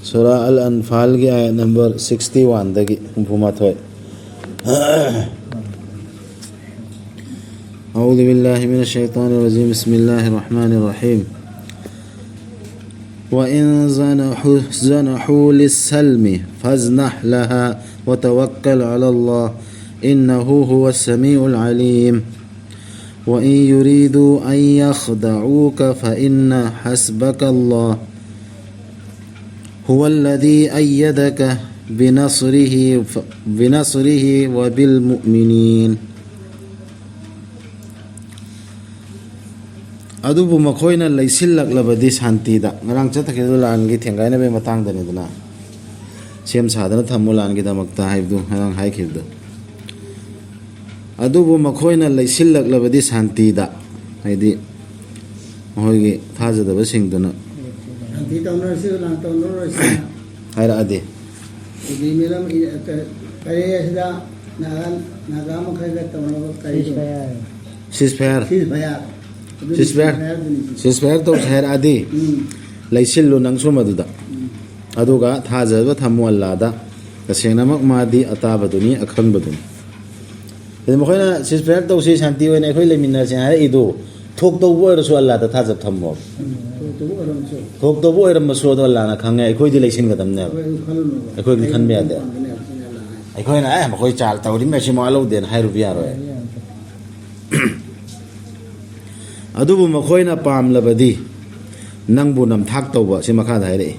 Surah Al-Anfal ki ayat number 61 dagi hukumat أعوذ بالله من الشيطان الرجيم بسم الله الرحمن الرحيم وإن زنحوا للسلم فازنح لها وتوكل على الله إنه هو السميع العليم وإن يريدوا أن يخدعوك فإن حسبك الله هو الذي أيدك بنصره وبالمؤمنين adubu makhoina leisilak labadi shanti da ngarang chathake dulan gi thengai na be matang dani duna sem sadana thamulan gi damakta haibdu ngarang haikibdu adubu makhoina leisilak labadi shanti da haidi mohogi thajadaba singduna shanti tawnorsi lan tawnorsi haira adi idi milam kariyasda nagan makhaga tawno kariya ceasefire to share adi leisillu nangsu maduda aduga thajaba thamu allada tasengnamak madi atabaduni akhangbaduni edi mokhona ceasefire to si shanti oina ekhoi lemina se ha idu thok to bo rasu allada thajab thammo thok to bo eram so do allana khange ekhoi di leisin gadamne ekhoi di khanbe ade ekhoi na mokhoi chal tawri me simo alo den hairu biaro adubu makhoina pamlabadi nangbu namthak tawba si makha dhaire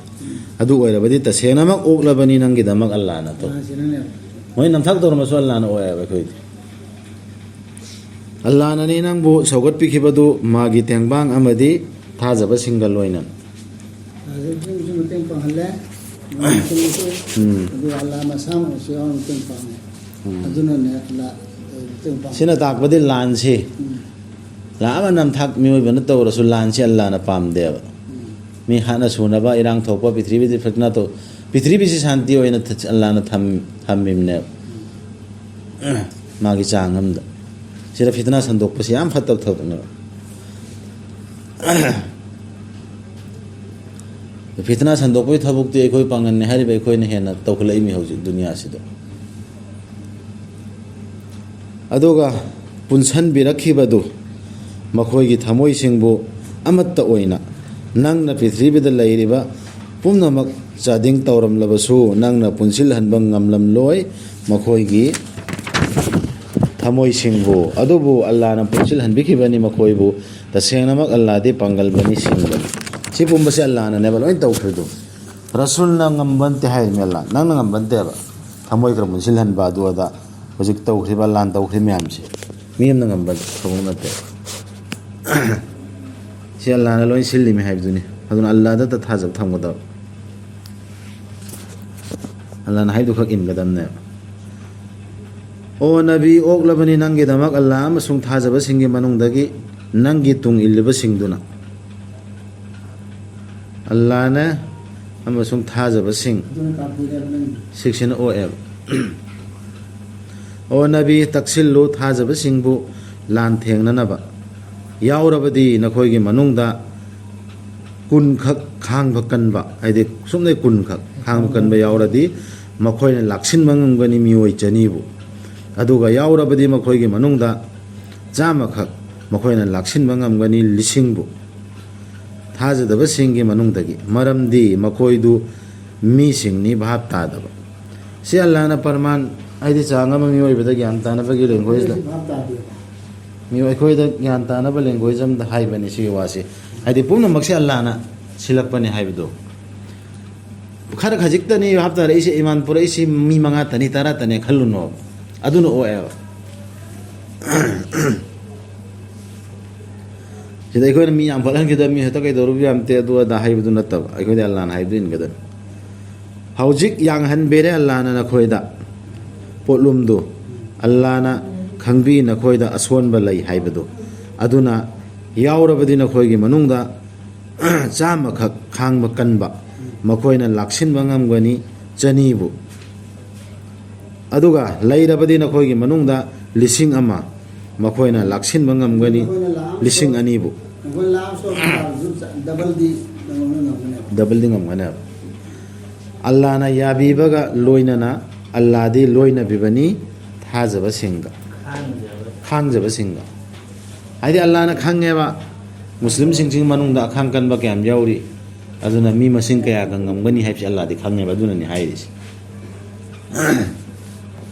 adu oirabadi tasenamak oklabani nangi damak Allah na to moi namthak tawrma so Allah na oya khoi Allah na ni nangbu sogot pikhibadu magi tengbang amadi thajaba single loina Allah masam so tengpang aduna ne Allah tengpang sina takbadi lansi lama nam thak mioi bana to rasulullah si Allah na pam deb mi khana sunaba irang thopa pithribi di fatna to pithribi si shanti oina Allah na thammim ne magi changam da sira fitna sandok pa siam phatab thot ne fitna sandok pai thabuk ti ekoi pangan ne hari bai koi ne hena tokhlai mi hoji dunia si do aduga punsan birakhi badu makhoigi thamoi singbu amatta oina nangna prithibida leiriba pumnamak chading tawram labasu nangna punsil hanbang ngamlam loi makhoigi thamoi singbu adubu Allah na punsil hanbikibani makhoibu tasengnamak Allah di pangal bani singbu si pumbasi Allah na nebal oin tawkhridu rasul na ngambante hay mela nangna ngambante ba thamoi kra punsil hanba duada hojik tawkhriba lan tawkhri myamsi miyam na ngamban thongna si Allah na loin silli mi haibduni adun Allah da thajab thamgoda Allah na haidu khak in gadam ne o nabi oklabani nangi damak Allah amasung thajaba singi manung dagi nangi tung illiba singduna Allah na amasung thajaba sing section OF o nabi taksillu thajaba singbu lan thengna naba yaurabadi nakhoigi manungda kun khak khang bakanba aide sumne kun khak khang bakanba yauradi makhoina laksin mangangani mioi chanibu aduga yaurabadi makhoigi manungda jama khak makhoina laksin mangamgani lisingbu thajadaba singi manungdagi maramdi makhoidu mi singni bhab tadaba si Allah na parman aide changama mioi bedagi antana bagi language da mi ekhoi da gyan ta na ba language am da hai bani si wasi adi pumna makse Allah na silak bani hai bido khar khajik ta ni hafta re isi iman pura isi mi manga tani tara tane khalluno aduno o eva sida ekhoi mi am phalan kida mi hata kai doru bi am te adu da hai bido na tab ekhoi da Allah na hai din gadan haujik yang han bere Allah na khoi da potlum do Allah na khangbi na khoida aswan balai haibadu aduna yaurabadi na khoigi manungda chama khak khangba kanba makhoina laksin bangam gani chanibu aduga lairabadi na khoigi manungda lising ama makhoina laksin bangam gani lising anibu double di ngam ngana ꯑꯜꯂꯥꯅ ꯌꯥꯕꯤꯕꯒ ꯂꯣꯏꯅꯅ ꯑꯜꯂꯥꯗꯤ ꯂꯣꯏꯅꯕꯤꯕꯅꯤ ꯊꯥꯖꯕꯁꯤꯡꯒ ꯈꯥꯡꯖꯕꯁꯤꯡꯒ ꯍꯥꯏꯗꯤ ꯑꯜꯂꯥꯅ ꯈꯪꯉꯦꯕ ꯃꯨꯁꯂꯤꯝꯁꯤꯡꯒꯤ ꯃꯅꯨꯡꯗ ꯑꯈꯥꯡ ꯀꯟꯕ ꯀꯌꯥꯝ ꯌꯥꯎꯔꯤ ꯑꯗꯨꯅ ꯃꯤ ꯃꯁꯤꯡ ꯀꯌꯥꯒ ꯉꯝꯒꯅꯤ ꯍꯥꯏꯕꯁꯤ ꯑꯜꯂꯥꯗꯤ ꯈꯪꯉꯦꯕ ꯑꯗꯨꯅꯅꯤ ꯍꯥꯏꯔꯤꯁꯤ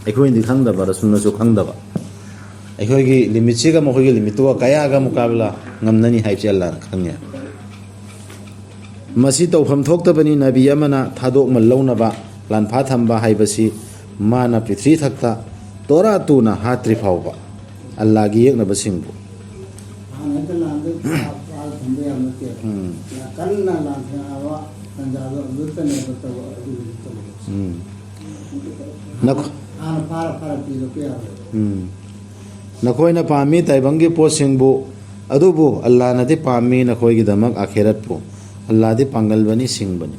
ꯑꯩꯈꯣꯏꯅꯗꯤ ꯈꯪꯗꯕ ꯔꯁꯨꯜꯅꯁꯨ ꯈꯪꯗꯕ ꯑꯩꯈꯣꯏꯒꯤ ꯂꯤꯃꯤꯠꯁꯤꯒ ꯃꯈꯣꯏꯒꯤ ꯂꯤꯃꯤꯠꯇꯨꯒ ꯀꯌꯥꯒ ꯃꯨꯀꯥꯕꯂꯥ ꯉꯝꯅꯅꯤ ꯍꯥꯏꯕꯁꯤ ꯑꯜꯂꯥꯅ ꯈꯪꯉꯦ ꯃꯁꯤ ꯇꯧꯐꯝ ꯊꯣꯛꯇꯕꯅꯤ ꯅꯕꯤ ꯑꯃꯅ ꯊꯥꯗꯣꯛꯃꯜ ꯂꯧꯅꯕ ꯂꯥꯟꯐꯥ ꯊꯝꯕ ꯍꯥꯏꯕꯁꯤ ꯃꯥꯅ ꯄ꯭ꯔꯤꯊ꯭ꯔꯤ ꯊꯛꯇ ꯇꯣꯔꯥ ꯇꯨꯅ ꯍꯥꯠꯇ꯭ꯔꯤ ꯐꯥꯎꯕ ꯑꯜꯂꯥꯒꯤ ꯌꯦꯛꯅꯕꯁꯤꯡꯕꯨ ꯅꯈꯣꯏꯅ ꯄꯥꯝꯃꯤ ꯇꯥꯏꯕꯪꯒꯤ ꯄꯣꯠꯁꯤꯡꯕꯨ ꯑꯗꯨꯕꯨ ꯑꯜꯂꯥꯅꯗꯤ ꯄꯥꯝꯃꯤ ꯅꯈꯣꯏꯒꯤꯗꯃꯛ ꯑꯈꯦꯔꯠꯄꯨ ꯑꯜꯂꯥꯗꯤ ꯄꯥꯡꯒꯜꯕꯅꯤ ꯁꯤꯡꯕꯅꯤ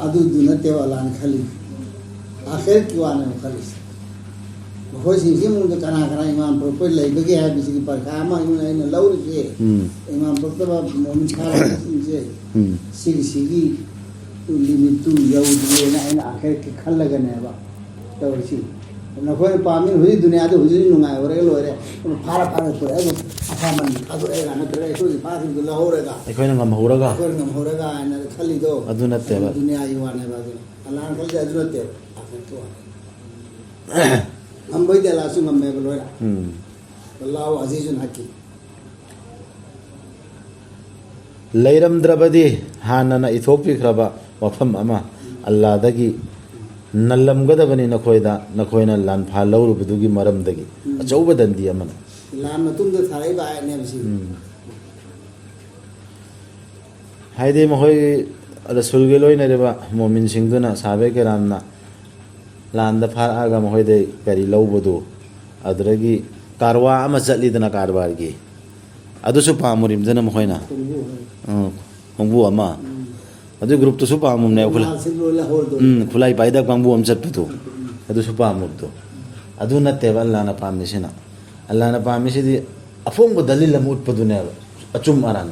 ꯑꯗꯨꯗꯨ ꯅꯠꯇꯦꯕ ꯑꯜꯂꯥꯅ ꯈꯜꯂꯤ ꯑꯈꯦꯔꯠꯀꯤ ꯋꯥꯅꯦꯕ ꯈꯜꯂꯤꯁꯦ ꯃꯈꯣꯏꯁꯤꯡꯁꯤ ꯃꯅꯨꯡꯗ ꯀꯅꯥ ꯀꯅꯥ ꯏꯃꯥꯟ ꯄꯣꯔꯛꯄ ꯂꯩꯕꯒꯦ ꯍꯥꯏꯕꯁꯤꯒꯤ ꯄꯔꯤꯈꯥ ꯑꯃ ꯑꯩꯅ ꯂꯧꯔꯤꯁꯦ ꯏꯃꯥꯟ ꯄꯣꯔꯛꯇꯕ ꯃꯣꯃꯤꯟ ꯈꯥꯔꯁꯤꯡꯁꯦ ꯁꯤꯒꯤ ꯂꯤꯃꯤꯠꯇꯨ ꯌꯧꯗ꯭ꯔꯦꯅ ꯑꯩꯅ ꯑꯈꯦꯔꯠꯀꯤ ꯈꯜꯂꯒꯅꯦꯕ ꯇꯧꯔꯤꯁꯤ ꯅꯈꯣꯏꯅ ꯄꯥꯝꯃꯤ ꯍꯧꯖꯤꯛ ꯗꯨꯅꯤꯌꯥꯗ ꯍꯧꯖꯤꯛ ꯅꯨꯡꯉꯥꯏꯍꯧꯔꯒ ꯂꯣꯏꯔꯦ ꯐꯥꯔ ꯄꯨꯔꯛꯑꯒ ꯑꯐꯥꯃꯟ ꯊꯥꯗꯣꯛꯑꯦꯒ ꯅꯠꯇ꯭ꯔꯒ ꯑꯩꯈꯣꯏꯒꯤ ꯐꯥꯁꯤꯡꯗꯨ ꯂꯧꯍꯧꯔꯒ ꯑꯩꯈꯣꯏꯅ ꯉꯝꯍꯧꯔꯒ ꯍꯥꯏꯅ ꯈꯜꯂꯤꯗꯣ ꯑꯗꯨ ꯅꯠꯇꯦꯕ ꯗꯨꯅꯤꯌꯥꯒꯤ ꯋꯥꯅꯦꯕ ꯑꯗꯨ ꯑꯜꯂꯥꯍꯅ ꯈꯜꯂꯤꯁꯦ ꯑꯗꯨ ꯅꯠꯇꯦꯕ ꯑꯈꯦꯔꯠꯀꯤ ꯋꯥꯅꯦ ꯉꯝꯕꯩꯗꯤ ꯑꯜꯂꯥꯍꯁꯨ ꯉꯝꯃꯦꯕ ꯂꯣꯏꯅ ꯑꯜꯂꯥꯍꯨ ꯑꯖꯤꯖꯨꯟ ꯍꯀꯤꯝ ꯂꯩꯔꯝꯗ꯭ꯔꯕꯗꯤ ꯍꯥꯟꯅꯅ ꯏꯊꯣꯛꯄꯤꯈ꯭ꯔꯕ ꯋꯥꯐꯝ ꯑꯃ ꯑꯜꯂꯥꯗꯒꯤ ꯅꯜꯂꯝꯒꯗꯕꯅꯤ ꯅꯈꯣꯏꯅ ꯂꯥꯟꯐꯥ ꯂꯧꯔꯨꯕꯗꯨꯒꯤ ꯃꯔꯝꯗꯒꯤ ꯑꯆꯧꯕ ꯗꯟꯗꯤ ꯑꯃꯅ ꯂꯥꯟ ꯃꯇꯨꯡꯗ ꯊꯥꯔꯛꯏꯕ ꯑꯥꯌꯠꯅꯦꯕ ꯁꯤ ꯍꯥꯏꯗꯤ ꯃꯈꯣꯏꯒꯤ ꯔꯁꯨꯜꯒꯤ ꯂꯣꯏꯅꯔꯤꯕ ꯃꯣꯃꯤꯟꯁꯤꯡꯗꯨꯅ ꯁꯥꯍꯥꯕꯥ ꯀꯤꯔꯥꯝꯅ ꯂꯥꯟꯗ ꯐꯥꯔꯛꯑꯒ ꯃꯈꯣꯏꯗꯩ ꯀꯔꯤ ꯂꯧꯕꯗꯨ ꯑꯗꯨꯗꯒꯤ ꯀꯥꯔꯋꯥ ꯑꯃ ꯆꯠꯂꯤꯗꯅ ꯀꯔꯕꯥꯔꯒꯤ ꯑꯗꯨꯁꯨ ꯄꯥꯝꯃꯨꯔꯤꯝꯗꯅ ꯃꯈꯣꯏꯅ ꯀꯥꯡꯕꯨ ꯑꯃ ꯑꯗꯨꯒꯤ ꯒ꯭ꯔꯨꯞꯇꯨꯁꯨ ꯄꯥꯝꯃꯨꯕꯅꯦꯕ ꯈꯨꯠꯂꯥꯏ ꯄꯥꯏꯗꯕ ꯀꯥꯡꯕꯨ ꯑꯃ ꯆꯠꯄꯗꯨ ꯑꯗꯨꯁꯨ ꯄꯥꯝꯃꯨꯕꯗꯣ ꯑꯗꯨ ꯅꯠꯇꯦꯕ ꯑꯜꯂꯥꯍꯅ ꯄꯥꯝꯃꯤꯁꯤꯅ ꯑꯜꯂꯥꯍꯅ ꯄꯥꯝꯃꯤꯁꯤꯗꯤ ꯑꯐꯣꯡꯕ ꯗꯂꯤꯜ ꯑꯃ ꯎꯠꯄꯗꯨꯅꯦꯕ ꯑꯆꯨꯝ ꯑꯔꯥꯟ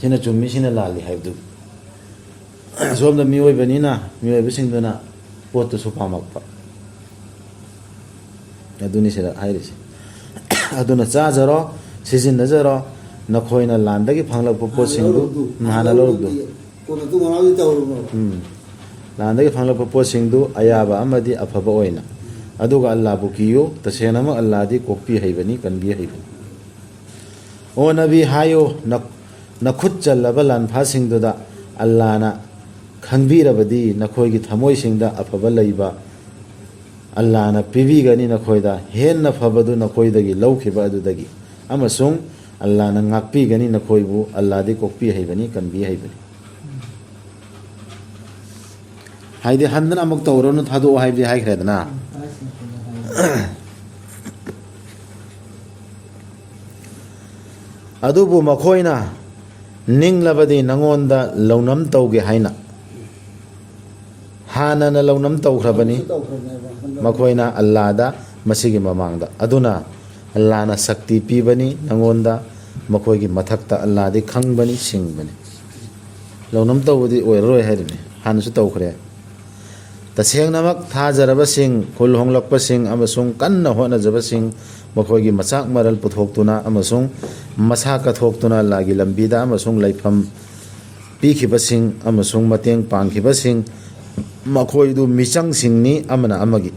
ꯁꯤꯅ ꯆꯨꯝꯃꯤ ꯁꯤꯅ ꯂꯥꯜꯂꯤ ꯍꯥꯏꯕꯗꯨ ꯑꯁꯣꯝꯗ ꯃꯤꯑꯣꯏꯕꯁꯤꯡꯗꯨꯅ ꯄꯣꯠꯇꯨꯁꯨ ꯄꯥꯝꯃꯛꯄ ꯑꯗꯨꯅꯤ ꯁꯤꯗ ꯍꯥꯏꯔꯤꯁꯤ ꯑꯗꯨꯅ ꯆꯥꯖꯔꯣ ꯁꯤꯖꯤꯟꯅꯖꯔꯣ ꯅꯈꯣꯏꯅ ꯂꯥꯟꯗꯒꯤ ꯐꯪꯂꯛꯄ ꯄꯣꯠꯁꯤꯡꯗꯨ ꯍꯥꯟꯅ ꯂꯧꯔꯨꯕꯗꯨ ꯂꯥꯟꯗꯒꯤ ꯐꯪꯂꯛꯄ ꯄꯣꯠꯁꯤꯡꯗꯨ ꯑꯌꯥꯕ ꯑꯃꯗꯤ ꯑꯐꯕ ꯑꯣꯏꯅ ꯑꯗꯨꯒ ꯑꯜꯂꯥꯍꯕꯨ ꯀꯤꯌꯨ ꯇꯁꯦꯡꯅꯃꯛ ꯑꯜꯂꯥꯍꯗꯤ ꯀꯣꯛꯄꯤ ꯍꯩꯕꯅꯤ ꯀꯟꯕꯤ ꯍꯩꯕꯅꯤ ꯑꯣ ꯅꯕꯤ ꯍꯥꯏꯌꯨ ꯅꯈꯨꯠ ꯆꯜꯂꯕ ꯂꯥꯟꯐꯥꯁꯤꯡꯗꯨꯗ ꯑꯜꯂꯥꯍꯅ ꯈꯪꯕꯤꯔꯕꯗꯤ ꯅꯈꯣꯏꯒꯤ ꯊꯃꯣꯏꯁꯤꯡꯗ ꯑꯐꯕ ꯂꯩꯕ ꯑꯜꯂꯥꯍꯅ ꯄꯤꯕꯤꯒꯅꯤ ꯅꯈꯣꯏꯗ ꯍꯦꯟꯅ ꯐꯕꯗꯨ ꯅꯈꯣꯏꯗꯒꯤ ꯂꯧꯈꯤꯕ ꯑꯗꯨꯗꯒꯤ ꯑꯃꯁꯨꯡ ꯑꯜꯂꯥꯍꯅ ꯉꯥꯛꯄꯤꯒꯅꯤ ꯅꯈꯣꯏꯕꯨ ꯑꯜꯂꯥꯍꯗꯤ ꯀꯣꯛꯄꯤ ꯍꯩꯕꯅꯤ ꯀꯟꯕꯤ ꯍꯩꯕꯅꯤ ꯍꯥꯏꯗꯤ ꯍꯟꯗꯅ ꯑꯃꯨꯛ ꯇꯧꯔꯣꯅ ꯊꯥꯗꯣꯛꯑꯣ ꯍꯥꯏꯕꯗꯤ ꯍꯥꯏꯈ꯭ꯔꯦꯗꯅ ꯑꯗꯨꯕꯨ ꯃꯈꯣꯏꯅ ꯅꯤꯡꯂꯕꯗꯤ ꯅꯉꯣꯟꯗ ꯂꯧꯅꯝ ꯇꯧꯒꯦ ꯍꯥꯏꯅ ꯍꯥꯟꯅꯅ ꯂꯧꯅꯝ ꯇꯧꯈ꯭ꯔꯕꯅꯤ ꯃꯈꯣꯏꯅ ꯑꯜꯂꯥꯍꯗ ꯃꯁꯤꯒꯤ ꯃꯃꯥꯡꯗ ꯑꯗꯨꯅ ꯑꯜꯂꯥꯍꯅ ꯁꯛꯇꯤ ꯄꯤꯕꯅꯤ ꯅꯉꯣꯟꯗ ꯃꯈꯣꯏꯒꯤ ꯃꯊꯛꯇ ꯑꯜꯂꯥꯍꯗꯤ ꯈꯪꯕꯅꯤ ꯁꯤꯡꯕꯅꯤ ꯂꯧꯅꯝ ꯇꯧꯕꯗꯤ ꯑꯣꯏꯔꯔꯣꯏ ꯍꯥꯏꯔꯤꯅꯤ ꯍꯥꯟꯅꯁꯨ ꯇꯧꯈ꯭ꯔꯦ ꯇꯁꯦꯡꯅꯃꯛ ꯊꯥꯖꯔꯕꯁꯤꯡ ꯈꯨꯜ ꯍꯣꯡꯂꯛꯄꯁꯤꯡ ꯑꯃꯁꯨꯡ ꯀꯟꯅ ꯍꯣꯠꯅꯖꯕꯁꯤꯡ ꯃꯈꯣꯏꯒꯤ ꯃꯆꯥꯛ ꯃꯔꯜ ꯄꯨꯊꯣꯛꯇꯨꯅ ꯑꯃꯁꯨꯡ ꯃꯁꯥ ꯀꯠꯊꯣꯛꯇꯨꯅ ꯑꯜꯂꯥꯍꯒꯤ ꯂꯝꯕꯤꯗ ꯑꯃꯁꯨꯡ ꯂꯩꯐꯝ ꯄꯤꯈꯤꯕꯁꯤꯡ ꯑꯃꯁꯨꯡ ꯃꯇꯦꯡ ꯄꯥꯡꯈꯤꯕꯁꯤꯡ ꯃꯈꯣꯏꯗꯨ ꯃꯤꯆꯪꯁꯤꯡꯅꯤ ꯑꯃꯅ ꯑꯃꯒꯤ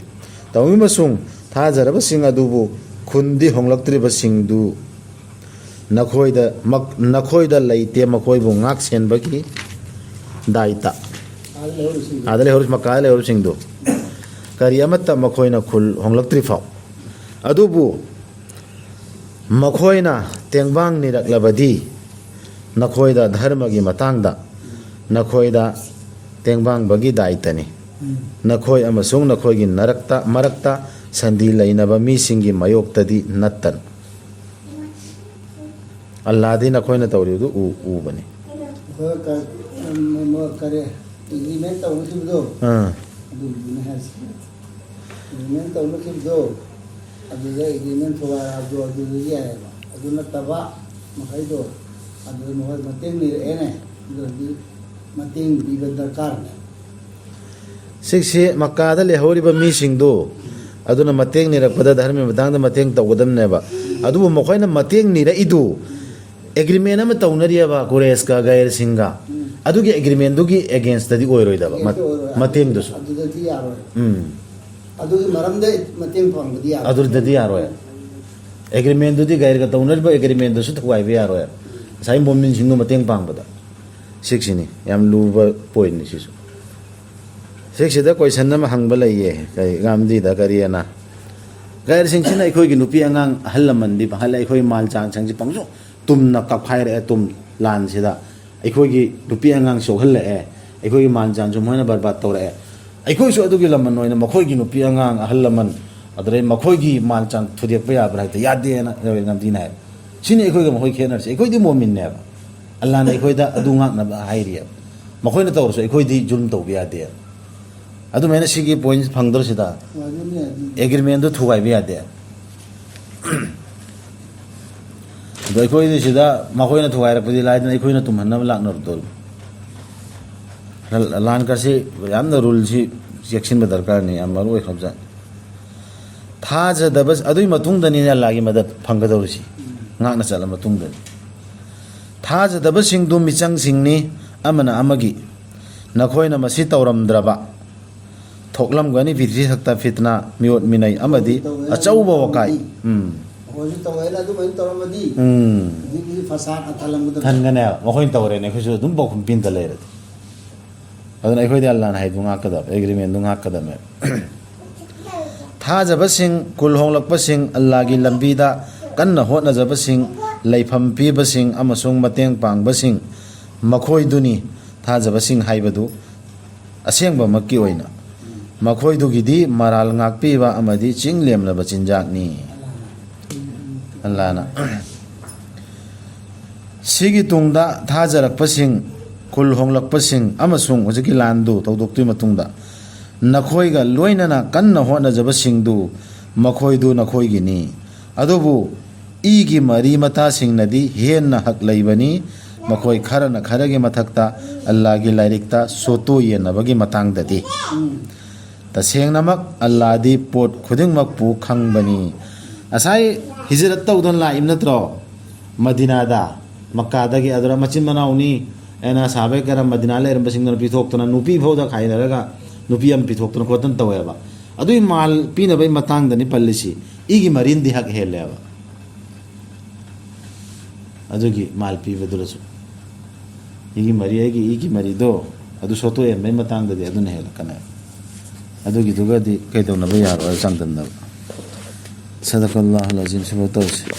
ꯇꯧꯏꯃꯁꯨꯡ ꯊꯥꯖꯔꯕꯁꯤꯡ ꯑꯗꯨꯕꯨ ꯈꯨꯟꯗꯤ ꯍꯣꯡꯂꯛꯇ꯭ꯔꯤꯕꯁꯤꯡꯗꯨ ꯅꯈꯣꯏꯗ ꯂꯩꯇꯦ ꯃꯈꯣꯏꯕꯨ ꯉꯥꯛ ꯁꯦꯟꯕꯒꯤ ꯗꯥꯏꯇ ꯃꯛꯀꯥꯗ ꯂꯩꯍꯧꯔꯤꯕꯁꯤꯡꯗꯨ ꯀꯔꯤ ꯑꯃꯠꯇ ꯃꯈꯣꯏꯅ ꯈꯨꯜ ꯍꯣꯡꯂꯛꯇ꯭ꯔꯤ ꯐꯥꯎ ꯑꯗꯨꯕꯨ ꯃꯈꯣꯏꯅ ꯇꯦꯡꯕꯥꯡꯅꯤꯔꯛꯂꯕꯗꯤ ꯅꯈꯣꯏꯗ ꯙꯔꯃꯒꯤ ꯃꯇꯥꯡꯗ ꯅꯈꯣꯏꯗ ꯇꯦꯡꯕꯥꯡꯕꯒꯤ ꯗꯥꯏꯇꯅꯤ ꯅꯈꯣꯏ ꯑꯃꯁꯨꯡ ꯅꯈꯣꯏꯒꯤ ꯃꯔꯛꯇ ꯁꯟꯙꯤ ꯂꯩꯅꯕ ꯃꯤꯁꯤꯡꯒꯤ ꯃꯥꯌꯣꯛꯇꯗꯤ ꯅꯠꯇꯅ ꯑꯜꯂꯥꯍꯗꯤ ꯅꯈꯣꯏꯅ ꯇꯧꯔꯤꯕꯗꯨ ꯎꯕꯅꯤ ꯑꯗꯨꯗ ꯑꯦꯒ꯭ꯔꯤꯃꯦꯟ ꯊꯨꯒꯥꯏꯔꯛꯑꯁꯨ ꯑꯗꯨꯗ ꯌꯥꯏꯑꯕ ꯑꯗꯨ ꯅꯠꯇꯕ ꯃꯈꯩꯗꯣ ꯑꯗꯨꯗ ꯃꯈꯣꯏ ꯃꯇꯦꯡ ꯅꯤꯔꯛꯑꯦꯅꯦ ꯑꯗꯨꯗꯤ ꯃꯇꯦꯡ ꯄꯤꯕ ꯗꯔꯀꯥꯔꯅꯦ ꯁꯤꯛꯁꯤ ꯃꯛꯀꯥꯗ ꯂꯩꯍꯧꯔꯤꯕ ꯃꯤꯁꯤꯡꯗꯨ ꯑꯗꯨꯅ ꯃꯇꯦꯡ ꯅꯤꯔꯛꯄꯗ ꯙꯔꯃꯒꯤ ꯃꯇꯥꯡꯗ ꯃꯇꯦꯡ ꯇꯧꯒꯗꯕꯅꯦꯕ ꯑꯗꯨꯕꯨ ꯃꯈꯣꯏꯅ ꯃꯇꯦꯡ ꯅꯤꯔꯛꯏꯗꯨ ꯑꯦꯒ꯭ꯔꯤꯃꯦꯟ ꯑꯃ ꯇꯧꯅꯔꯤꯑꯕ ꯀꯨꯔꯦꯁꯀ ꯒꯩꯔꯁꯤꯡꯒ ꯑꯗꯨꯒꯤ ꯑꯦꯒ꯭ꯔꯤꯃꯦꯟꯗꯨꯒꯤ ꯑꯦꯒꯦꯟꯁꯇꯗꯤ ꯑꯣꯏꯔꯣꯏꯗꯕ ꯃꯇꯦꯡꯗꯨꯁꯨ ꯑꯗꯨꯗꯗꯤ ꯌꯥꯔꯣꯏ ꯑꯗꯨꯒꯤ ꯃꯔꯝꯗ ꯃꯇꯦꯡ ꯄꯥꯡꯕꯗꯤ ꯌꯥꯔꯣꯏ ꯑꯗꯨꯗꯗꯤ ꯌꯥꯔꯣꯏ ꯑꯦꯒ꯭ꯔꯤꯃꯦꯟꯗꯨꯗꯤ ꯒꯩꯔꯒ ꯇꯧꯅꯔꯤꯕ ꯑꯦꯒ꯭ꯔꯤꯃꯦꯟꯗꯨꯁꯨ ꯊꯨꯒꯥꯏꯕ ꯌꯥꯔꯣꯏ ꯉꯁꯥꯏ ꯃꯣꯃꯤꯟꯁꯤꯡꯗꯨ ꯃꯇꯦꯡ ꯄꯥꯡꯕꯗ ꯁꯤꯛꯁꯤꯅꯤ ꯌꯥꯝ ꯂꯨꯕ ꯄꯣꯏꯟꯅꯤ ꯁꯤꯁꯨ ꯁꯤꯛꯁꯤꯗ ꯀꯣꯏꯁꯟ ꯑꯃ ꯍꯪꯕ ꯂꯩꯌꯦ ꯀꯔꯤ ꯒꯥꯝꯙꯤꯗ ꯀꯔꯤꯑꯅ ꯒꯩꯔꯁꯤꯡꯁꯤꯅ ꯑꯩꯈꯣꯏꯒꯤ ꯅꯨꯄꯤ ꯑꯉꯥꯡ ꯑꯍꯜ ꯂꯃꯟꯗꯤ ꯄꯥꯍꯜꯂꯦ ꯑꯩꯈꯣꯏ ꯃꯥꯜ ꯆꯥꯡꯁꯪꯁꯤ ꯄꯪꯁꯨ ꯇꯨꯝꯅ ꯀꯛꯐꯥꯏꯔꯛꯑꯦ ꯇꯨꯝ ꯂꯥꯟꯁꯤꯗ ꯑꯩꯈꯣꯏꯒꯤ ꯅꯨꯄꯤ ꯑꯉꯥꯡ ꯁꯣꯛꯍꯜꯂꯛꯑꯦ ꯑꯩꯈꯣꯏꯒꯤ ꯃꯥꯜ ꯆꯥꯡꯁꯨ ꯃꯣꯏꯅ ꯕꯔꯕꯥꯠ ꯇꯧꯔꯛꯑꯦ ꯑꯩꯈꯣꯏꯁꯨ ꯑꯗꯨꯒꯤ ꯂꯃꯟ ꯑꯣꯏꯅ ꯃꯈꯣꯏꯒꯤ ꯅꯨꯄꯤ ꯑꯉꯥꯡ ꯑꯍꯜ ꯂꯃꯟ ꯑꯗꯨꯗꯩ ꯃꯈꯣꯏꯒꯤ ꯃꯥꯜ ꯆꯥꯡ ꯊꯨꯗꯦꯛꯄ ꯌꯥꯕ꯭ꯔꯥ ꯍꯥꯏꯕꯗ ꯌꯥꯗꯦꯅ ꯒꯥꯝꯙꯤꯅ ꯍꯥꯏ ꯁꯤꯅꯤ ꯑꯩꯈꯣꯏꯒ ꯃꯈꯣꯏ ꯈꯦꯠꯅꯔꯤꯁꯦ ꯑꯩꯈꯣꯏꯗꯤ ꯃꯣꯃꯤꯟꯅꯦꯕ ꯑꯜꯂꯥꯍꯅ ꯑꯩꯈꯣꯏꯗ ꯑꯗꯨ ꯉꯥꯛꯅꯕ ꯍꯥꯏꯔꯤꯑꯕ ꯃꯈꯣꯏꯅ ꯇꯧꯔꯁꯨ ꯑꯩꯈꯣꯏꯗꯤ ꯖꯨꯜꯝ ꯇꯧꯕ ꯌꯥꯗꯦ ꯑꯗꯨꯃꯥꯏꯅ ꯁꯤꯒꯤ ꯄꯣꯏꯟ ꯐꯪꯗ꯭ꯔꯁꯤꯗ ꯑꯦꯒ꯭ꯔꯤꯃꯦꯟꯗꯨ ꯊꯨꯒꯥꯏꯕ ꯌꯥꯗꯦ ꯑꯗꯣ ꯑꯩꯈꯣꯏꯗꯤ ꯁꯤꯗ ꯃꯈꯣꯏꯅ ꯊꯨꯒꯥꯏꯔꯛꯄꯗꯤ लाइदना ꯑꯩꯈꯣꯏꯅ ꯇꯨꯝꯍꯟꯅꯕ ꯂꯥꯛꯅꯔꯗꯧꯔꯤ ꯂꯥꯟꯀꯁꯤ ꯌꯥꯝꯅ ꯔꯨꯜꯁꯤ ꯆꯦꯛꯁꯤꯟꯕ ꯗꯔꯀꯥꯔꯅꯤ ꯌꯥꯝ ꯃꯔꯨ ꯑꯣꯏꯈ꯭ꯔꯕꯖꯥꯠꯅꯤ ꯊꯥꯖꯗꯕ ꯑꯗꯨꯒꯤ ꯃꯇꯨꯡꯗꯅꯤ ꯑꯜꯂꯥꯍꯒꯤ ꯃꯗꯠ ꯐꯪꯒꯗꯧꯔꯤꯁꯤ ꯉꯥꯛꯅ ꯆꯠꯂ ꯃꯇꯨꯡꯗꯅꯤ ꯊꯥꯖꯗꯕꯁꯤꯡꯗꯨ ꯃꯤꯆꯪꯁꯤꯡꯅꯤ ꯑꯃꯅ ꯑꯃꯒꯤ ꯅꯈꯣꯏꯅ ꯃꯁꯤ ꯇꯧꯔꯝꯗ꯭ꯔꯕ ꯊꯣꯛꯂꯝꯒꯅꯤ ꯄ꯭ꯔꯤꯊꯤꯕꯤ ꯊꯛꯇ ꯐꯤꯠꯅꯥ ꯃꯤꯑꯣꯠ ꯃꯤꯅꯩ ꯑꯃꯗꯤ ꯑꯆꯧꯕ ꯋꯥꯀꯥꯏ ꯃꯈꯣꯏꯁꯨ ꯇꯧꯋꯦꯅ ꯑꯗꯨꯃꯥꯏꯅ ꯇꯧꯔꯝꯃꯗꯤ ꯍꯧꯖꯤꯛꯀꯤ ꯐꯁꯥꯠ ꯊꯜꯂꯝꯒꯗꯕ ꯊꯟꯒꯅꯦꯕ ꯃꯈꯣꯏꯅ ꯇꯧꯔꯦꯅꯦ ꯑꯩꯈꯣꯏꯁꯨ ꯑꯗꯨꯝ ꯄꯥꯎꯈꯨꯝ ꯄꯤꯟꯇ ꯂꯩꯔꯗꯤ ꯑꯗꯨꯅ ꯑꯩꯈꯣꯏꯗꯤ ꯑꯜꯂꯥꯍꯅ ꯍꯥꯏꯗꯨ ꯉꯥꯛꯀꯗꯕ ꯑꯦꯒ꯭ꯔꯤꯃꯦꯟꯗꯨ ꯉꯥꯛꯀꯗꯕꯅꯦ ꯊꯥꯖꯕꯁꯤꯡ ꯀꯨꯜ ꯍꯣꯡꯂꯛꯄꯁꯤꯡ ꯑꯜꯂꯥꯍꯒꯤ ꯂꯝꯕꯤꯗ ꯀꯟꯅ ꯍꯣꯠꯅꯖꯕꯁꯤꯡ ꯂꯩꯐꯝ ꯄꯤꯕꯁꯤꯡ ꯑꯃꯁꯨꯡ ꯃꯇꯦꯡ ꯄꯥꯡꯕꯁꯤꯡ ꯃꯈꯣꯏꯗꯨꯅꯤ ꯊꯥꯖꯕꯁꯤꯡ ꯍꯥꯏꯕꯗꯨ ꯑꯁꯦꯡꯕꯃꯛꯀꯤ ꯑꯣꯏꯅ ꯃꯈꯣꯏꯗꯨꯒꯤꯗꯤ ꯃꯔꯥꯜ ꯉꯥꯛꯄꯤꯕ ꯑꯃꯗꯤ ꯆꯤꯡ ꯂꯦꯝꯂꯕ ꯆꯤꯟꯖꯥꯛꯅꯤ ꯑꯜꯂꯥꯍꯅ ꯁꯤꯒꯤ ꯇꯨꯡꯗ ꯊꯥꯖꯔꯛꯄꯁꯤꯡ ꯈꯨꯜ ꯍꯣꯡꯂꯛꯄꯁꯤꯡ ꯑꯃꯁꯨꯡ ꯍꯧꯖꯤꯛꯀꯤ ꯂꯥꯟꯗꯨ ꯇꯧꯗꯣꯛꯇꯣꯏ ꯃꯇꯨꯡꯗ ꯅꯈꯣꯏꯒ ꯂꯣꯏꯅꯅ ꯀꯟꯅ ꯍꯣꯠꯅꯖꯕꯁꯤꯡꯗꯨ ꯃꯈꯣꯏꯗꯨ ꯅꯈꯣꯏꯒꯤನಿ ꯑꯗꯨꯕꯨ ꯏꯒꯤ ꯃꯔꯤ ꯃꯇꯥꯁꯤꯡꯅꯗꯤ ꯍꯦꯟꯅ ꯍꯛ ꯂꯩꯕꯅꯤ ꯃꯈꯣꯏ ꯈꯔꯅ ꯈꯔꯒꯤ ꯃꯊꯛꯇ ꯑꯜꯂꯥꯍꯒꯤ ꯂꯥꯏꯔꯤꯛꯇ ꯁꯣꯇꯣ ꯌꯦꯟꯅꯕꯒꯤ ꯃꯇꯥꯡꯗꯗꯤ ꯇꯁꯦꯡꯅꯃꯛ ꯑꯜꯂꯥꯍꯗꯤ ꯄꯣꯠ ꯈꯨꯗꯤꯡꯃꯛꯄꯨ ꯈꯪꯕꯅꯤ ꯑꯁꯥꯏ ꯍꯤꯖꯔꯠ ꯇꯧꯗꯨꯅ ꯂꯥꯛꯏꯝ ꯅꯠꯇ꯭ꯔꯣ ꯃꯗꯤꯅꯥꯗ ꯃꯛꯀꯥꯗꯒꯤ ꯑꯗꯨꯔ ꯃꯆꯤꯟ ꯃꯅꯥꯎꯅꯤ ꯑꯩꯅ ꯁꯥꯕꯩ ꯀꯔꯝ ꯃꯗꯤꯅꯥ ꯂꯩꯔꯝꯕꯁꯤꯡꯗꯨꯅ ꯄꯤꯊꯣꯛꯇꯅ ꯅꯨꯄꯤ ꯐꯥꯎꯗ ꯈꯥꯏꯅꯔꯒ ꯅꯨꯄꯤ ꯑꯃ ꯄꯤꯊꯣꯛꯇꯅ ꯈꯣꯠꯇꯅ ꯇꯧꯋꯦꯕ ꯑꯗꯨꯒꯤ ꯃꯥꯜ ꯄꯤꯅꯕꯒꯤ ꯃꯇꯥꯡꯗꯅꯤ ꯄꯜꯂꯤꯁꯤ ꯏꯒꯤ ꯃꯔꯤꯟꯗꯤ ꯍꯛ ꯍꯦꯜꯂꯦꯕ ꯑꯗꯨꯒꯤ ꯃꯥꯜ ꯄꯤꯕꯗꯨꯔꯁꯨ ꯏꯒꯤ ꯃꯔꯤ ꯑꯩꯒꯤ ꯏꯒꯤ ꯃꯔꯤꯗꯣ ꯑꯗꯨ ꯁꯣꯠꯇꯣꯛꯑꯦꯟꯕꯒꯤ ꯃꯇꯥꯡꯗꯗꯤ ꯑꯗꯨꯅ ꯍꯦꯜꯂꯛꯀꯅꯦ ꯑꯗꯨꯒꯤꯗꯨꯒꯗꯤ ꯀꯩꯗꯧꯅꯕ ꯌꯥꯔꯣꯏ ꯆꯥꯡꯗꯝꯅꯕ ꯁꯗꯀꯜꯂꯥꯍꯨꯜ ꯑꯖꯤꯝ ꯁꯤꯐꯥꯎ ꯇꯧꯁꯤ